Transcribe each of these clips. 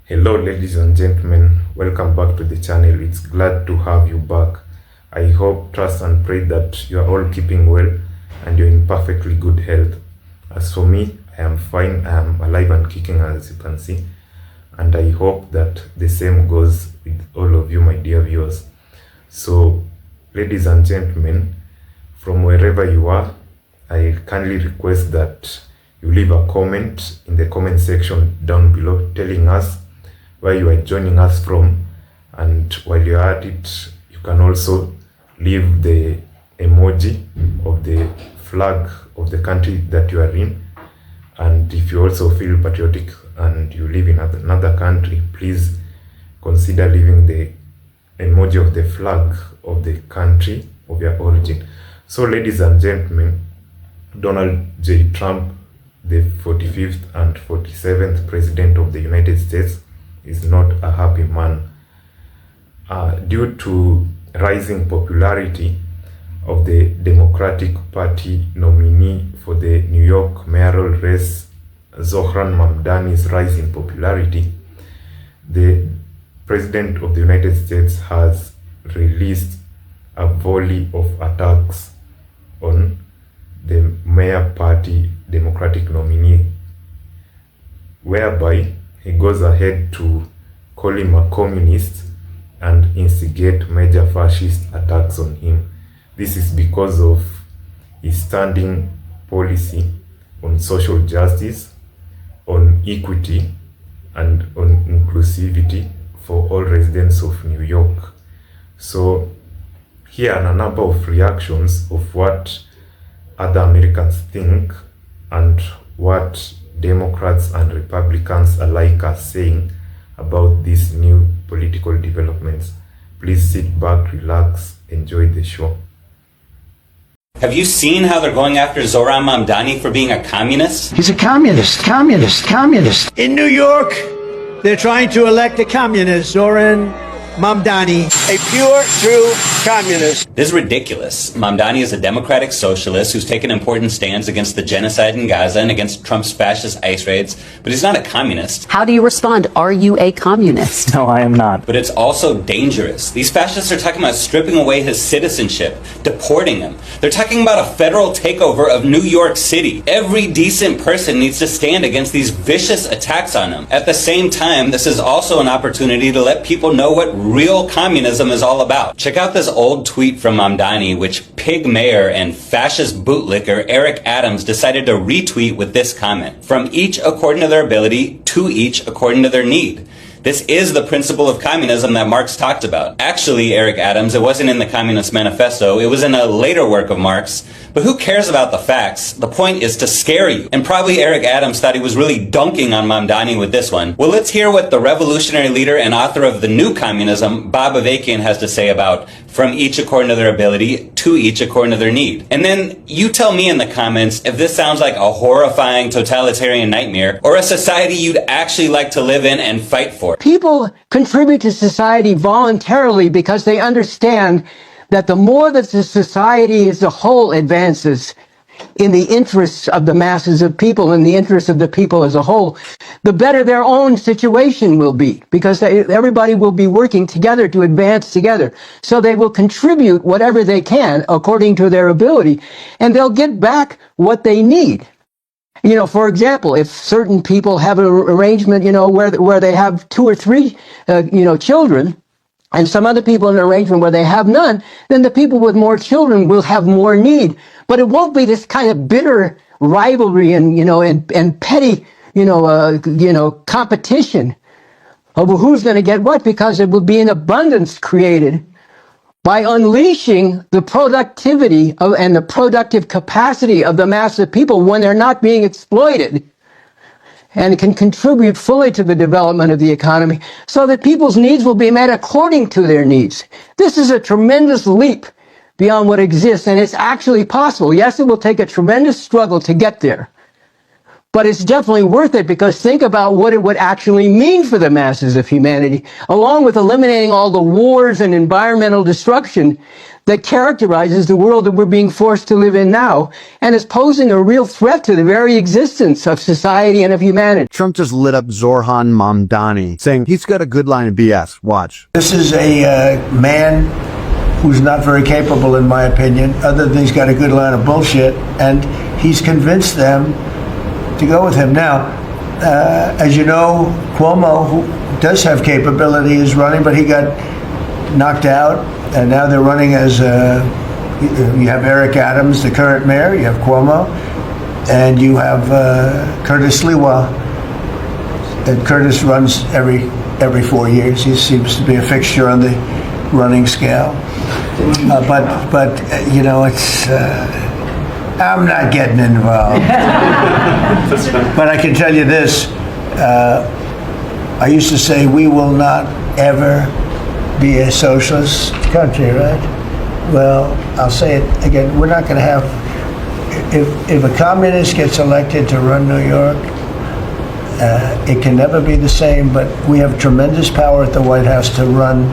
Hello ladies and gentlemen, welcome back to the channel. It's glad to have you back. I hope, trust and pray that you are all keeping well and you're in perfectly good health. As for me, I am fine, I am alive and kicking, as you can see, and I hope that the same goes with all of you, my dear viewers. So ladies and gentlemen, from wherever you are, I kindly request that you leave a comment in the comment section down below telling us where you are joining us from, and while you're at it, you can also leave the emoji of the flag of the country that you are in. And if you also feel patriotic and you live in another country, please consider leaving the emoji of the flag of the country of your origin. So ladies and gentlemen, Donald J. Trump, the 45th and 47th President of the United States, is not a happy man. Due to rising popularity of the Democratic Party nominee for the New York mayoral race, Zohran Mamdani's rise in popularity, the President of the United States has released a volley of attacks on the mayor party Democratic nominee, whereby he goes ahead to call him a communist and instigate major fascist attacks on him. This is because of his standing policy on social justice, on equity, and on inclusivity for all residents of New York. So here are a number of reactions of what other Americans think and what Democrats and Republicans alike are saying about these new political developments. Please sit back, relax, enjoy the show. Have you seen how they're going after Zohran Mamdani for being a communist? He's a communist. In New York, they're trying to elect a communist, Zohran Mamdani, a pure, true communist. This is ridiculous. Mamdani is a democratic socialist who's taken important stands against the genocide in Gaza and against Trump's fascist ICE raids, but he's not a communist. How do you respond? Are you a communist? No, I am not. But it's also dangerous. These fascists are talking about stripping away his citizenship, deporting him. They're talking about a federal takeover of New York City. Every decent person needs to stand against these vicious attacks on him. At the same time, this is also an opportunity to let people know what real communism is all about. Check out this old tweet from Mamdani, which pig mayor and fascist bootlicker Eric Adams decided to retweet with this comment: "From each according to their ability, to each according to their need." This is the principle of communism that Marx talked about. Actually, Eric Adams, it wasn't in the Communist Manifesto, it was in a later work of Marx. But who cares about the facts? The point is to scare you. And probably Eric Adams thought he was really dunking on Mamdani with this one. Well, let's hear what the revolutionary leader and author of the new communism, Bob Avakian, has to say about "from each according to their ability, to each according to their need." And then you tell me in the comments if this sounds like a horrifying totalitarian nightmare or a society you'd actually like to live in and fight for. People contribute to society voluntarily because they understand that the more that the society as a whole advances in the interests of the masses of people, in the interests of the people as a whole, the better their own situation will be, because everybody will be working together to advance together. So they will contribute whatever they can according to their ability, and they'll get back what they need. You know, for example, if certain people have an arrangement, where they have 2 or 3, children, and some other people in an arrangement where they have none, then the people with more children will have more need. But it won't be this kind of bitter rivalry and petty, competition over who's going to get what, because there will be an abundance created by unleashing the productivity and the productive capacity of the mass of people when they're not being exploited, and can contribute fully to the development of the economy so that people's needs will be met according to their needs. This is a tremendous leap beyond what exists, and it's actually possible. Yes, it will take a tremendous struggle to get there, But it's definitely worth it, because think about what it would actually mean for the masses of humanity, along with eliminating all the wars and environmental destruction that characterizes the world that we're being forced to live in now, and is posing a real threat to the very existence of society and of humanity. Trump just lit up Zohran Mamdani, saying he's got a good line of BS. Watch. This is a man who's not very capable, in my opinion, other than he's got a good line of bullshit, and he's convinced them to go with him. Now, as you know, Cuomo, who does have capability, is running, but he got knocked out, and now they're running as you have Eric Adams, the current mayor, you have Cuomo, and you have Curtis Lewa. And Curtis runs every 4 years. He seems to be a fixture on the running scale. But you know, it's I'm not getting involved. But I can tell you this. I used to say we will not ever be a socialist country, right? Well, I'll say it again. We're not going to have, if a communist gets elected to run New York, it can never be the same, but we have tremendous power at the White House to run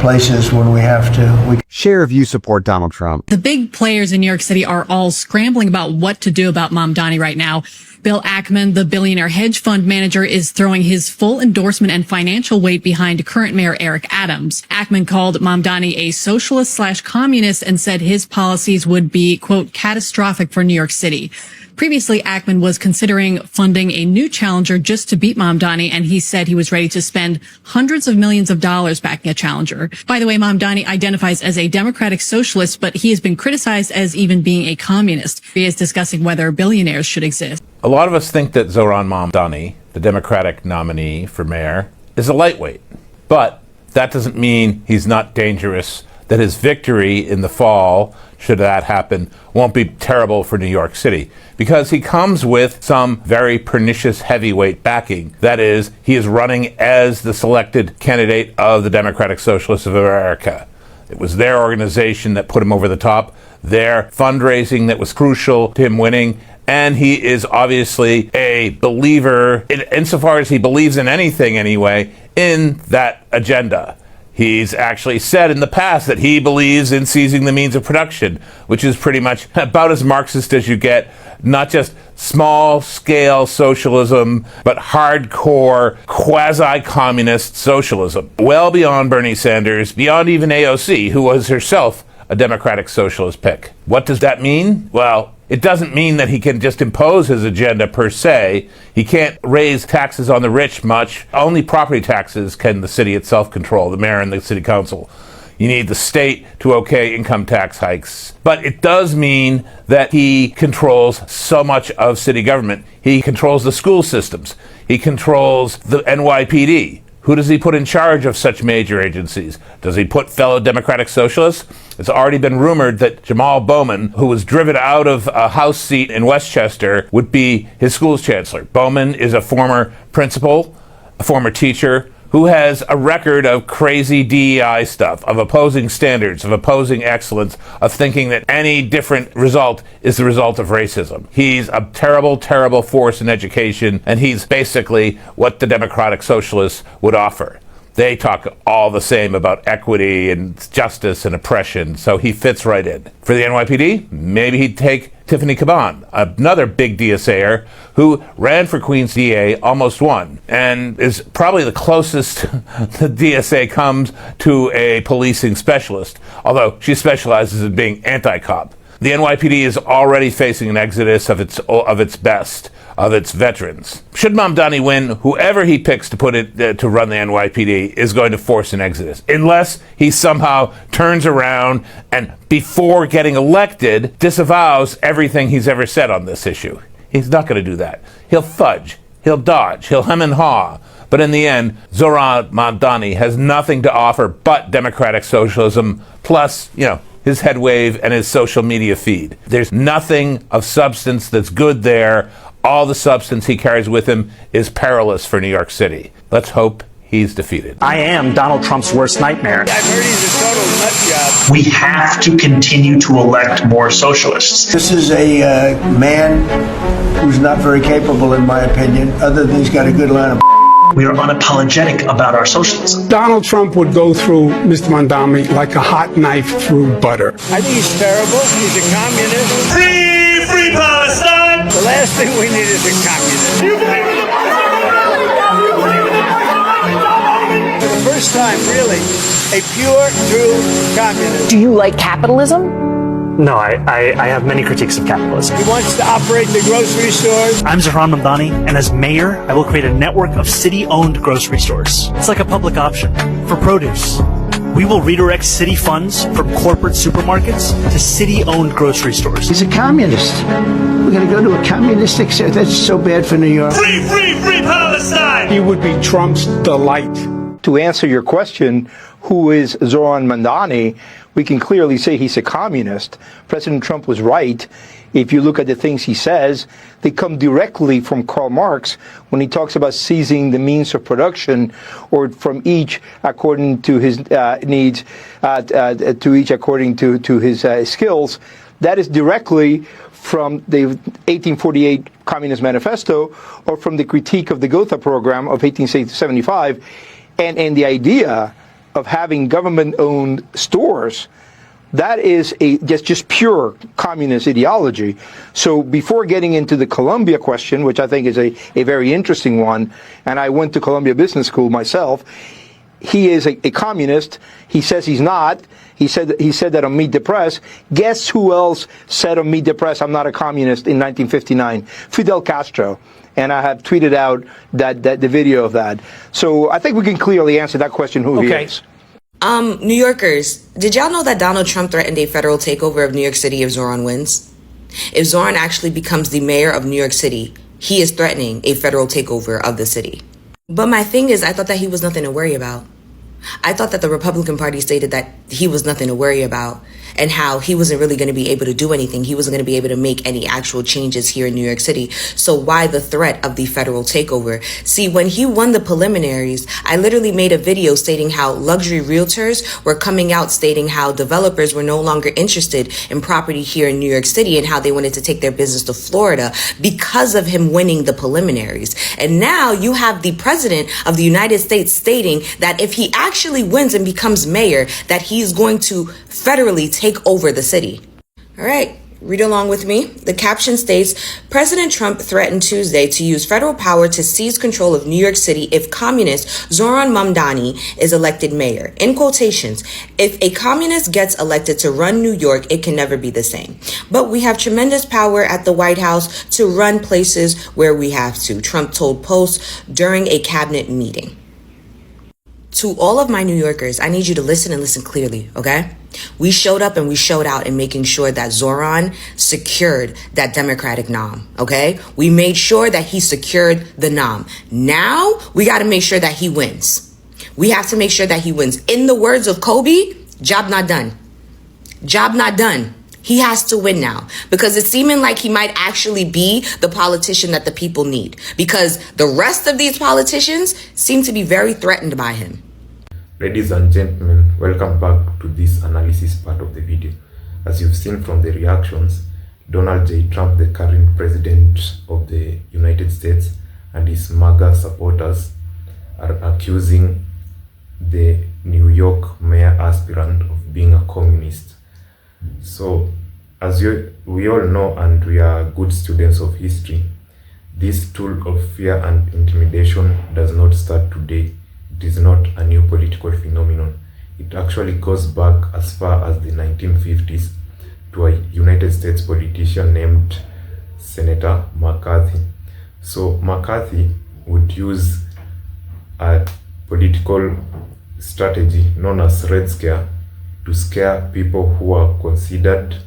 places when we have to. Share if you support Donald Trump. The big players in New York City are all scrambling about what to do about Mamdani right now. Bill Ackman, the billionaire hedge fund manager, is throwing his full endorsement and financial weight behind current mayor Eric Adams. Ackman called Mamdani a socialist/communist and said his policies would be, quote, catastrophic for New York City. Previously, Ackman was considering funding a new challenger just to beat Mamdani, and he said he was ready to spend hundreds of millions of dollars backing a challenger. By the way, Mamdani identifies as a democratic socialist, but he has been criticized as even being a communist. He is discussing whether billionaires should exist. A lot of us think that Zohran Mamdani, the Democratic nominee for mayor, is a lightweight. But that doesn't mean he's not dangerous, that his victory in the fall, should that happen, won't be terrible for New York City. Because he comes with some very pernicious heavyweight backing. That is, he is running as the selected candidate of the Democratic Socialists of America. It was their organization that put him over the top, their fundraising that was crucial to him winning, and he is obviously a believer, insofar as he believes in anything anyway, in that agenda. He's actually said in the past that he believes in seizing the means of production, which is pretty much about as Marxist as you get, not just small-scale socialism, but hardcore, quasi-communist socialism. Well beyond Bernie Sanders, beyond even AOC, who was herself a Democratic Socialist pick. What does that mean? Well, it doesn't mean that he can just impose his agenda per se. He can't raise taxes on the rich much. Only property taxes can the city itself control, the mayor and the city council. You need the state to okay income tax hikes. But it does mean that he controls so much of city government. He controls the school systems. He controls the NYPD. Who does he put in charge of such major agencies? Does he put fellow Democratic Socialists? It's already been rumored that Jamal Bowman, who was driven out of a House seat in Westchester, would be his school's chancellor. Bowman is a former principal, a former teacher, who has a record of crazy DEI stuff, of opposing standards, of opposing excellence, of thinking that any different result is the result of racism. He's a terrible, terrible force in education, and he's basically what the Democratic Socialists would offer. They talk all the same about equity and justice and oppression, so he fits right in. For the NYPD, maybe he'd take Tiffany Caban, another big DSAer who ran for Queens DA, almost won, and is probably the closest the DSA comes to a policing specialist, although she specializes in being anti-cop. The NYPD is already facing an exodus of its best, of its veterans. Should Mamdani win, whoever he picks to put it to run the NYPD is going to force an exodus, unless he somehow turns around and, before getting elected, disavows everything he's ever said on this issue. He's not going to do that. He'll fudge, he'll dodge, he'll hem and haw. But in the end, Zohran Mamdani has nothing to offer but democratic socialism, plus, his head wave and his social media feed. There's nothing of substance that's good there. All the substance he carries with him is perilous for New York City. Let's hope he's defeated. I am Donald Trump's worst nightmare. I've heard he's a total nut job. We have to continue to elect more socialists. This is a man who's not very capable, in my opinion, other than he's got a good line of. We are unapologetic about our socialism. Donald Trump would go through Mr. Mamdani like a hot knife through butter. I think he's terrible. He's a communist. Free Palestine! The last thing we need is a communist. For the first time, really, a pure, true communist. Do you like capitalism? No, I have many critiques of capitalism. He wants to operate the grocery stores. I'm Zohran Mamdani, and as mayor, I will create a network of city-owned grocery stores. It's like a public option for produce. We will redirect city funds from corporate supermarkets to city-owned grocery stores. He's a communist. We're going to go to a communistic state. That's so bad for New York. Free Palestine! He would be Trump's delight. To answer your question, who is Zohran Mamdani, we can clearly say he's a communist. President Trump was right. If you look at the things he says, they come directly from Karl Marx when he talks about seizing the means of production, or from each according to his needs, to each according to his skills. That is directly from the 1848 Communist Manifesto, or from the critique of the Gotha program of 1875, and the idea of having government-owned stores. That is just pure communist ideology. So before getting into the Columbia question, which I think is a very interesting one, and I went to Columbia Business School myself, he is a communist. He says he's not. He said that on Meet the Press. Guess who else said on Meet the Press, I'm not a communist, in 1959? Fidel Castro. And I have tweeted out the video of that. So I think we can clearly answer that question, who he is. New Yorkers, did y'all know that Donald Trump threatened a federal takeover of New York City if Zohran wins? If Zohran actually becomes the mayor of New York City, he is threatening a federal takeover of the city. But my thing is, I thought that he was nothing to worry about. I thought that the Republican Party stated that he was nothing to worry about, and how he wasn't really going to be able to do anything. He wasn't going to be able to make any actual changes here in New York City. So why the threat of the federal takeover? See, when he won the preliminaries, I literally made a video stating how luxury realtors were coming out stating how developers were no longer interested in property here in New York City, and how they wanted to take their business to Florida because of him winning the preliminaries. And now you have the president of the United States stating that if he actually wins and becomes mayor, that he's going to federally take over the city. All right, read along with me. The caption states, President Trump threatened Tuesday to use federal power to seize control of New York City if communist Zohran Mamdani is elected mayor. In quotations, if a communist gets elected to run New York, it can never be the same. But we have tremendous power at the White House to run places where we have to, Trump told Post during a cabinet meeting. To all of my New Yorkers, I need you to listen and listen clearly, okay? We showed up and we showed out in making sure that Zohran secured that Democratic nom, okay? We made sure that he secured the nom. Now, we got to make sure that he wins. We have to make sure that he wins. In the words of Kobe, job not done. Job not done. He has to win now, because it's seeming like he might actually be the politician that the people need, because the rest of these politicians seem to be very threatened by him. Ladies and gentlemen, welcome back to this analysis part of the video. As you've seen from the reactions, Donald J. Trump, the current president of the United States, and his MAGA supporters are accusing the New York mayor aspirant of being a communist. So, as we all know, and we are good students of history, this tool of fear and intimidation does not start today. It is not a new political phenomenon. It actually goes back as far as the 1950s to a United States politician named Senator McCarthy. So McCarthy would use a political strategy known as Red Scare to scare people who are considered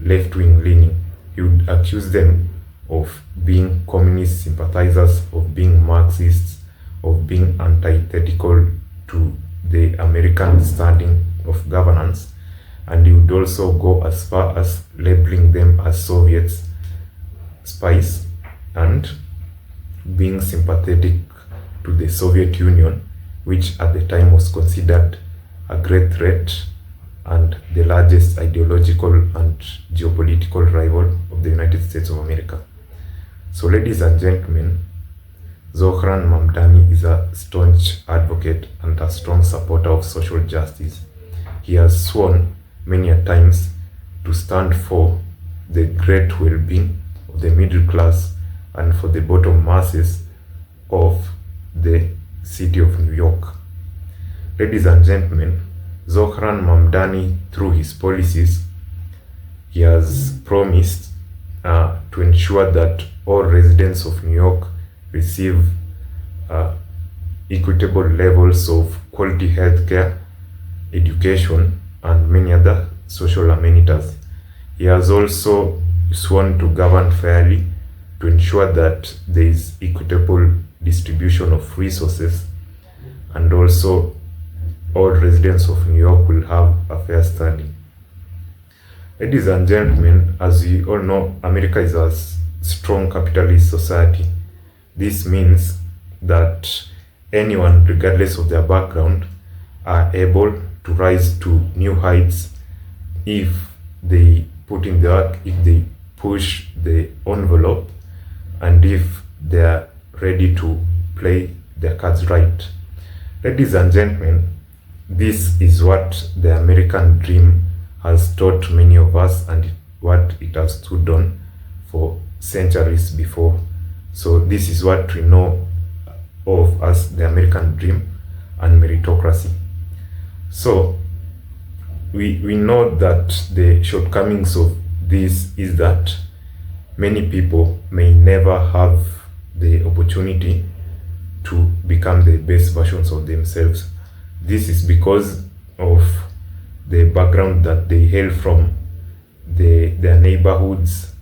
left-wing leaning. He would accuse them of being communist sympathizers, of being Marxists, of being antithetical to the American standing of governance, and he would also go as far as labeling them as Soviet spies and being sympathetic to the Soviet Union, which at the time was considered a great threat and the largest ideological and geopolitical rival of the United States of America. So, ladies and gentlemen, Zohran Mamdani is a staunch advocate and a strong supporter of social justice. He has sworn many a times to stand for the great well-being of the middle class and for the bottom masses of the city of New York. Ladies and gentlemen, Zohran Mamdani, through his policies, he has promised to ensure that all residents of New York receive equitable levels of quality healthcare, education, and many other social amenities. He has also sworn to govern fairly to ensure that there is equitable distribution of resources, and also all residents of New York will have a fair standing. Ladies and gentlemen, as we all know, America is a strong capitalist society. This means that anyone, regardless of their background, are able to rise to new heights if they put in the work, if they push the envelope, and if they are ready to play their cards right. Ladies and gentlemen, this is what the American dream has taught many of us and what it has stood on for centuries before. So this is what we know of as the American dream and meritocracy. So we know that the shortcomings of this is that many people may never have the opportunity to become the best versions of themselves. This is because of the background that they hail from, their neighborhoods.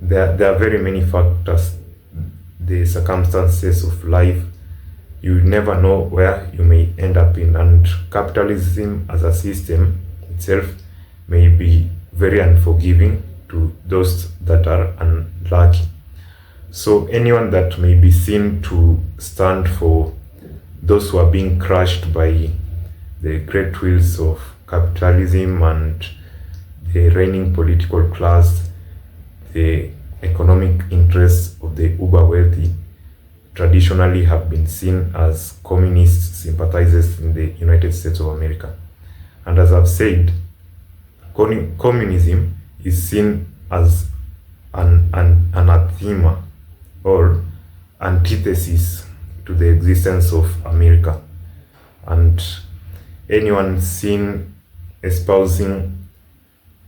There are very many factors, the circumstances of life. You never know where you may end up in, and capitalism as a system itself may be very unforgiving to those that are unlucky. So anyone that may be seen to stand for those who are being crushed by the great wheels of capitalism and the reigning political class, the economic interests of the uber wealthy, traditionally have been seen as communist sympathizers in the United States of America. And as I've said, communism is seen as an anathema or antithesis to the existence of America. And anyone seen espousing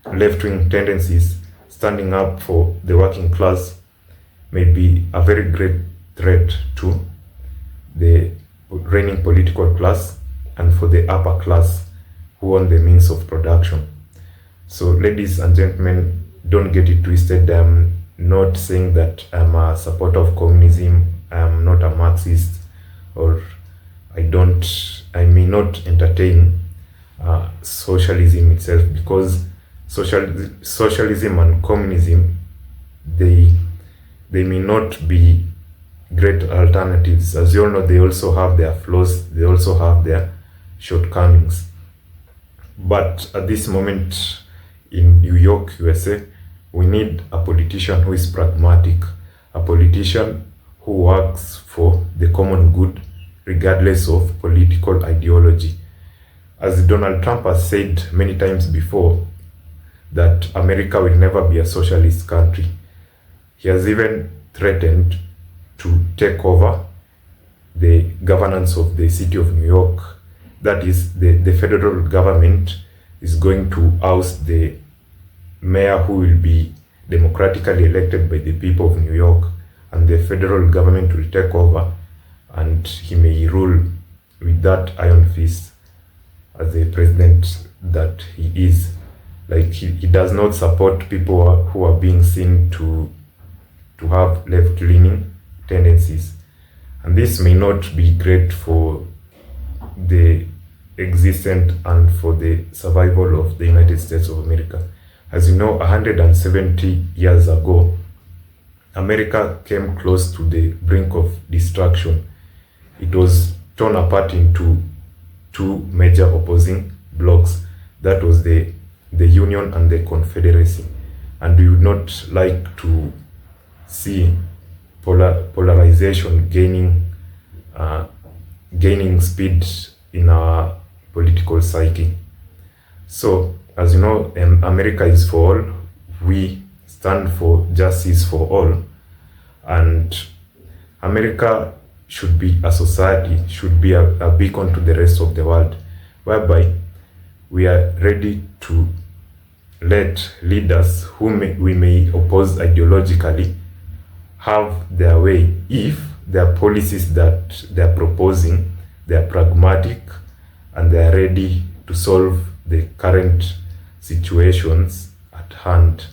left-wing tendencies, standing up for the working class, may be a very great threat to the reigning political class and for the upper class who own the means of production. So ladies and gentlemen, don't get it twisted. I'm not saying that I'm a supporter of communism. I'm not a Marxist, or I may not entertain socialism itself, because socialism and communism, they may not be great alternatives. As you all know, they also have their flaws, they also have their shortcomings. But at this moment in New York, USA, we need a politician who is pragmatic, a politician who works for the common good, regardless of political ideology. As Donald Trump has said many times before, that America will never be a socialist country. He has even threatened to take over the governance of the city of New York. That is, the federal government is going to oust the mayor who will be democratically elected by the people of New York, and the federal government will take over, and he may rule with that iron fist as the president that he is. Like, he does not support people who are being seen to have left-leaning tendencies. And this may not be great for the existence and for the survival of the United States of America. As you know, 170 years ago, America came close to the brink of destruction. It was torn apart into two major opposing blocs. That was the Union and the Confederacy. And we would not like to see polarization gaining speed in our political psyche. So, as you know, America is for all. We stand for justice for all. And America should be a society, should be a beacon to the rest of the world, whereby we are ready to let leaders whom we may oppose ideologically have their way if their policies that they are proposing, they are pragmatic and they are ready to solve the current situations at hand.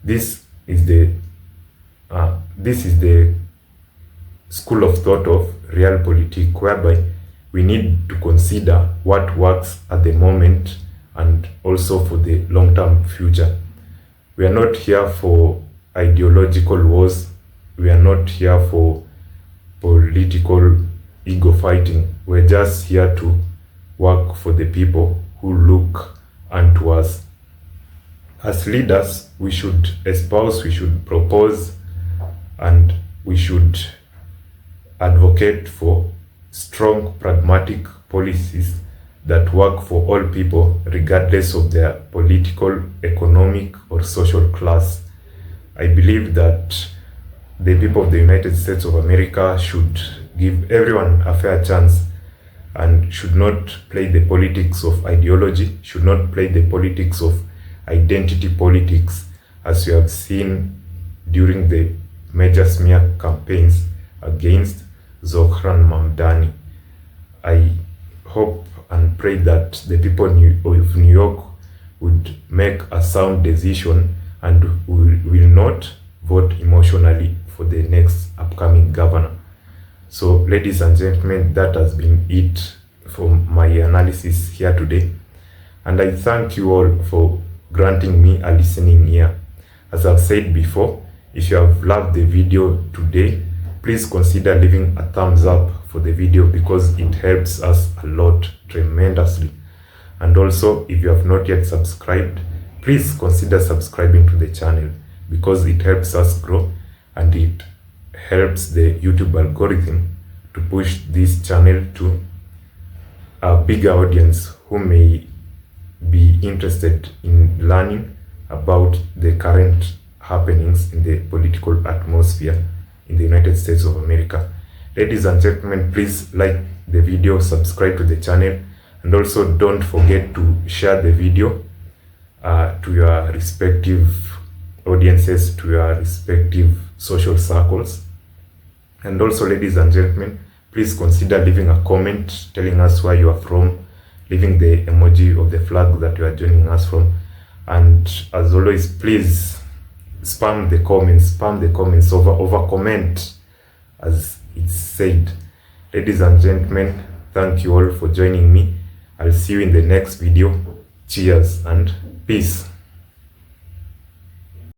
This is the school of thought of realpolitik, whereby we need to consider what works at the moment and also for the long-term future. We are not here for ideological wars. We are not here for political ego fighting. We're just here to work for the people who look unto us. As leaders, we should espouse, we should propose, and we should advocate for strong, pragmatic policies that work for all people, regardless of their political, economic, or social class. I believe that the people of the United States of America should give everyone a fair chance and should not play the politics of ideology, should not play the politics of identity politics, as you have seen during the major smear campaigns against Zohran Mamdani. I hope and pray that the people of New York would make a sound decision and will not vote emotionally for the next upcoming governor. So, ladies and gentlemen, that has been it for my analysis here today. And I thank you all for granting me a listening ear. As I've said before, if you have loved the video today, please consider leaving a thumbs up for the video because it helps us a lot tremendously. And also, if you have not yet subscribed, please consider subscribing to the channel because it helps us grow and it helps the YouTube algorithm to push this channel to a bigger audience who may be interested in learning about the current happenings in the political atmosphere in the United States of America. Ladies and gentlemen, please like the video, subscribe to the channel, and also don't forget to share the video to your respective audiences, to your respective social circles. And also, ladies and gentlemen, please consider leaving a comment telling us where you are from, leaving the emoji of the flag that you are joining us from. And as always, please spam the comments, over comment, as it's said. Ladies and gentlemen, thank you all for joining me. I'll see you in the next video. Cheers and peace.